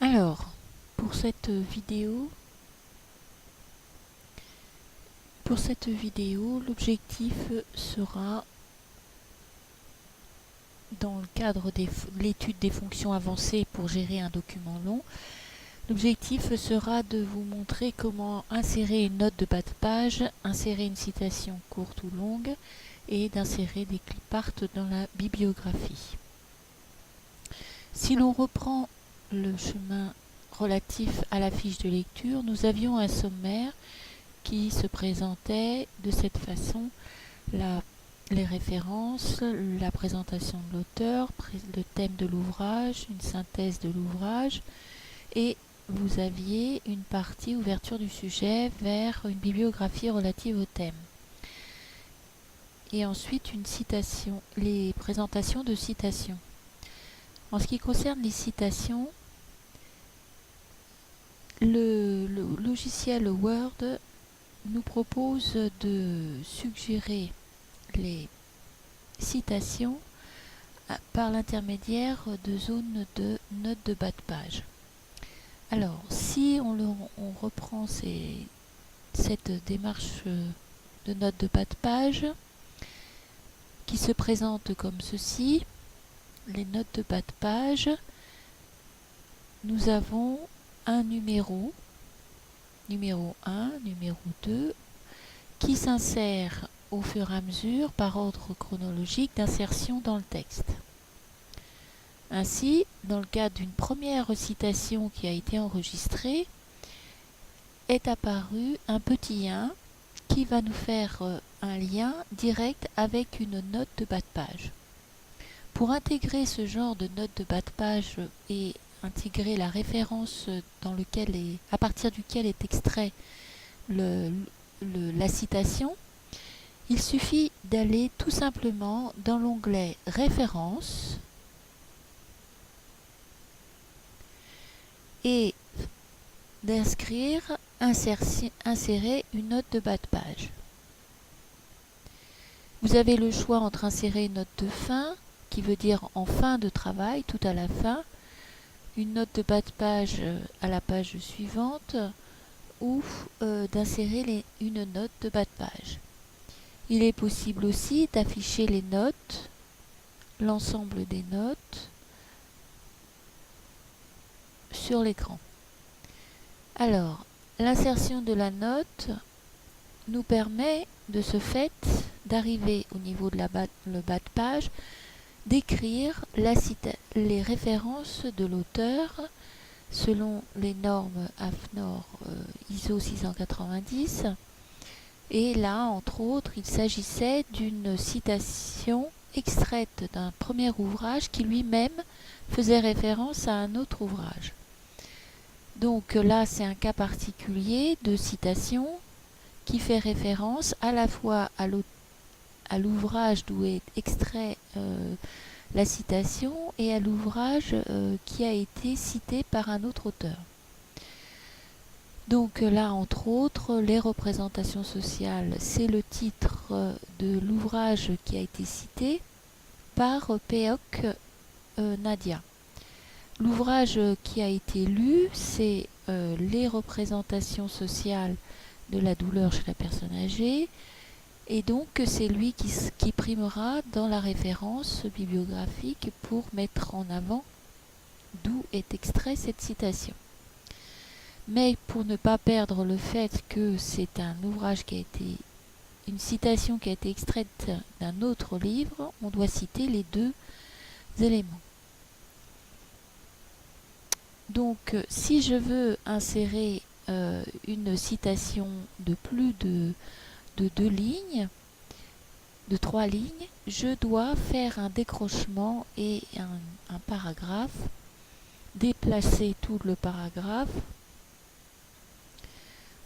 Alors, pour cette vidéo, l'objectif sera, dans le cadre de l'étude des fonctions avancées pour gérer un document long, l'objectif sera de vous montrer comment insérer une note de bas de page, insérer une citation courte ou longue et d'insérer des clipart dans la bibliographie. Si l'on reprend le chemin relatif à la fiche de lecture, nous avions un sommaire qui se présentait de cette façon: les références, la présentation de l'auteur, le thème de l'ouvrage, une synthèse de l'ouvrage, et vous aviez une partie ouverture du sujet vers une bibliographie relative au thème. Et ensuite une citation, les présentations de citations. En ce qui concerne les citations, le logiciel Word nous propose de suggérer les citations par l'intermédiaire de zones de notes de bas de page. Alors, si on reprend cette démarche de notes de bas de page, qui se présente comme ceci, les notes de bas de page, nous avons un numéro 1, numéro 2, qui s'insère au fur et à mesure par ordre chronologique d'insertion dans le texte. Ainsi, dans le cadre d'une première citation qui a été enregistrée, est apparu un petit 1 qui va nous faire un lien direct avec une note de bas de page. Pour intégrer ce genre de note de bas de page et intégrer la référence à partir duquel est extrait la citation, il suffit d'aller tout simplement dans l'onglet Références et d'inscrire insérer une note de bas de page. Vous avez le choix entre insérer une note de fin, qui veut dire en fin de travail, tout à la fin, une note de bas de page à la page suivante, ou d'insérer une note de bas de page. Il est possible aussi d'afficher les notes, l'ensemble des notes, sur l'écran. Alors, l'insertion de la note nous permet de ce fait d'arriver au niveau de le bas de page, d'écrire les références de l'auteur selon les normes AFNOR ISO 690. Et là, entre autres, il s'agissait d'une citation extraite d'un premier ouvrage qui lui-même faisait référence à un autre ouvrage. Donc là, c'est un cas particulier de citation qui fait référence à la fois à l'ouvrage d'où est extrait la citation et à l'ouvrage qui a été cité par un autre auteur. Donc là, entre autres, les représentations sociales, c'est le titre de l'ouvrage qui a été cité par Peok Nadia. L'ouvrage qui a été lu, c'est les représentations sociales de la douleur chez la personne âgée, et donc c'est lui qui primera dans la référence bibliographique pour mettre en avant d'où est extrait cette citation. Mais pour ne pas perdre le fait que c'est un ouvrage une citation qui a été extraite d'un autre livre, on doit citer les deux éléments. Donc, si je veux insérer une citation de plus de 2 lignes, de 3 lignes, je dois faire un décrochement et un paragraphe, déplacer tout le paragraphe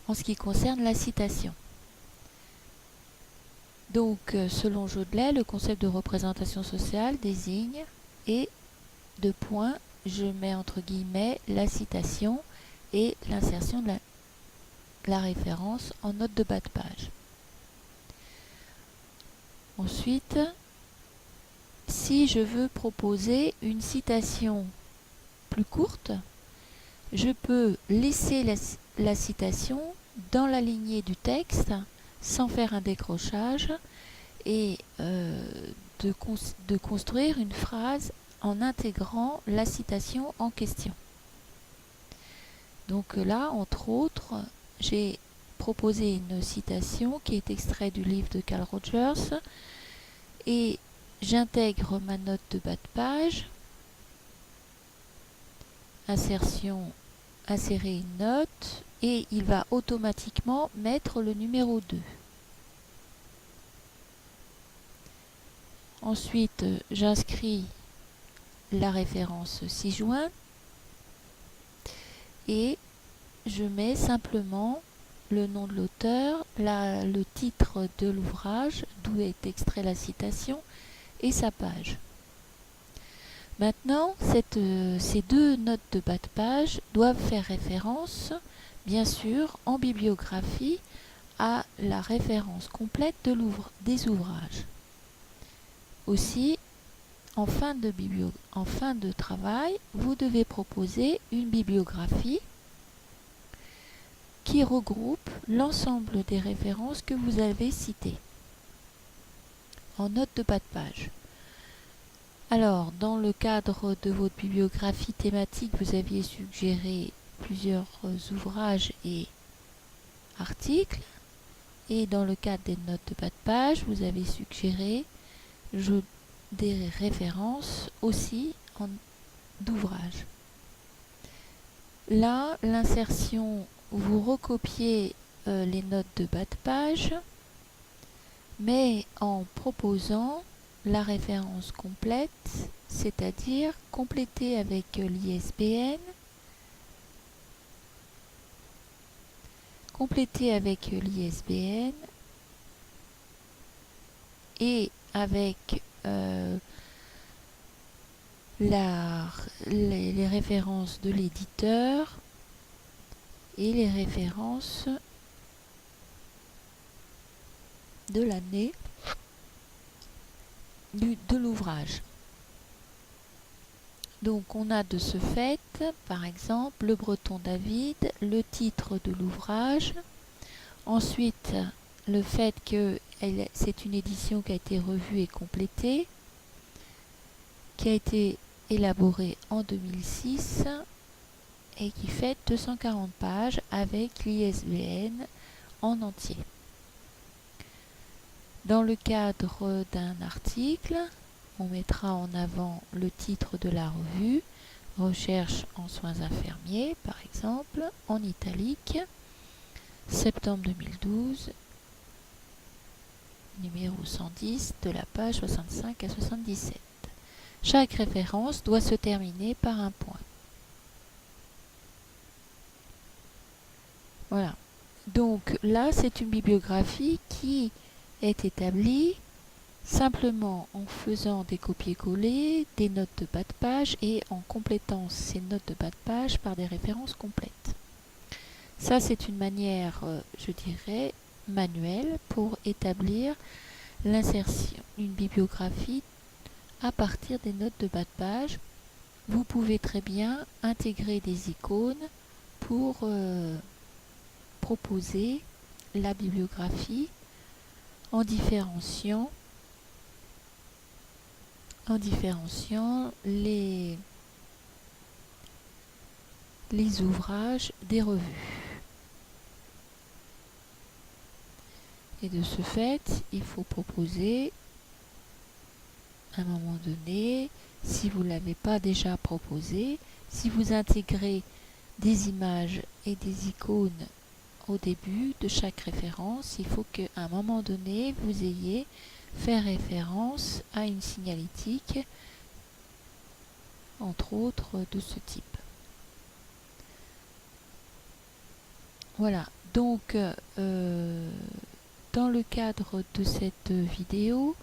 en ce qui concerne la citation. Donc, selon Jodelet, le concept de représentation sociale désigne, et de points, je mets entre guillemets la citation et l'insertion de la référence en note de bas de page. Ensuite, si je veux proposer une citation plus courte, je peux laisser la citation dans la lignée du texte sans faire un décrochage et de construire une phrase en intégrant la citation en question. Donc là, entre autres, j'ai proposé une citation qui est extraite du livre de Carl Rogers et j'intègre ma note de bas de page, insertion, insérer une note et il va automatiquement mettre le numéro 2. Ensuite, j'inscris la référence ci-jointe et je mets simplement le nom de l'auteur, le titre de l'ouvrage, d'où est extrait la citation, et sa page. Maintenant, ces deux notes de bas de page doivent faire référence, bien sûr, en bibliographie, à la référence complète des ouvrages. Aussi, en fin de travail, vous devez proposer une bibliographie qui regroupe l'ensemble des références que vous avez citées en note de bas de page. Alors, dans le cadre de votre bibliographie thématique, vous aviez suggéré plusieurs ouvrages et articles. Et dans le cadre des notes de bas de page, vous avez suggéré des références aussi d'ouvrages. Là, l'insertion, vous recopiez les notes de bas de page, mais en proposant la référence complète, c'est-à-dire complétée avec l'ISBN, et avec les références de l'éditeur et les références de l'année de l'ouvrage. Donc on a de ce fait, par exemple, Le Breton David, le titre de l'ouvrage, ensuite le fait que c'est une édition qui a été revue et complétée, qui a été élaborée en 2006 et qui fait 240 pages avec l'ISBN en entier. Dans le cadre d'un article, on mettra en avant le titre de la revue, Recherche en soins infirmiers par exemple, en italique, septembre 2012, numéro 110 de la page 65 à 77. Chaque référence doit se terminer par un point. Voilà. Donc là, c'est une bibliographie qui est établie simplement en faisant des copier-coller, des notes de bas de page et en complétant ces notes de bas de page par des références complètes. Ça, c'est une manière, je dirais, manuelle pour établir l'insertion, une bibliographie à partir des notes de bas de page. Vous pouvez très bien intégrer des icônes pour proposer la bibliographie en différenciant les ouvrages des revues. Et de ce fait, il faut proposer à un moment donné, si vous ne l'avez pas déjà proposé, si vous intégrez des images et des icônes au début de chaque référence, il faut qu'à un moment donné, vous ayez fait référence à une signalétique, entre autres de ce type. Voilà, donc dans le cadre de cette vidéo,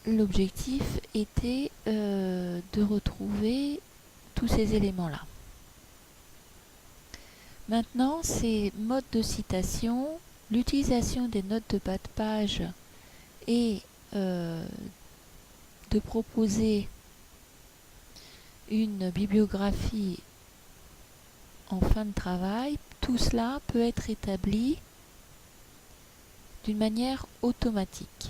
l'objectif était de retrouver tous ces éléments-là. Maintenant, ces modes de citation, l'utilisation des notes de bas de page et de proposer une bibliographie en fin de travail, tout cela peut être établi d'une manière automatique.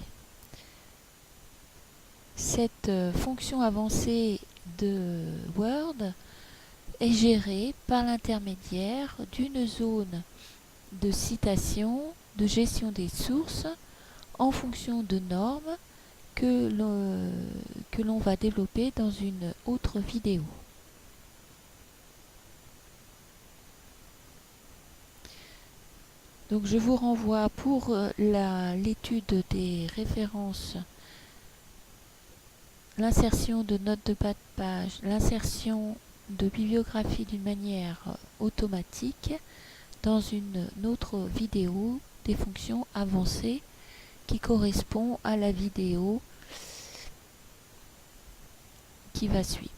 Cette fonction avancée de Word est gérée par l'intermédiaire d'une zone de citation, de gestion des sources en fonction de normes que l'on va développer dans une autre vidéo. Donc je vous renvoie pour l'étude des références, l'insertion de notes de bas de page, l'insertion de bibliographie d'une manière automatique dans une autre vidéo des fonctions avancées qui correspond à la vidéo qui va suivre.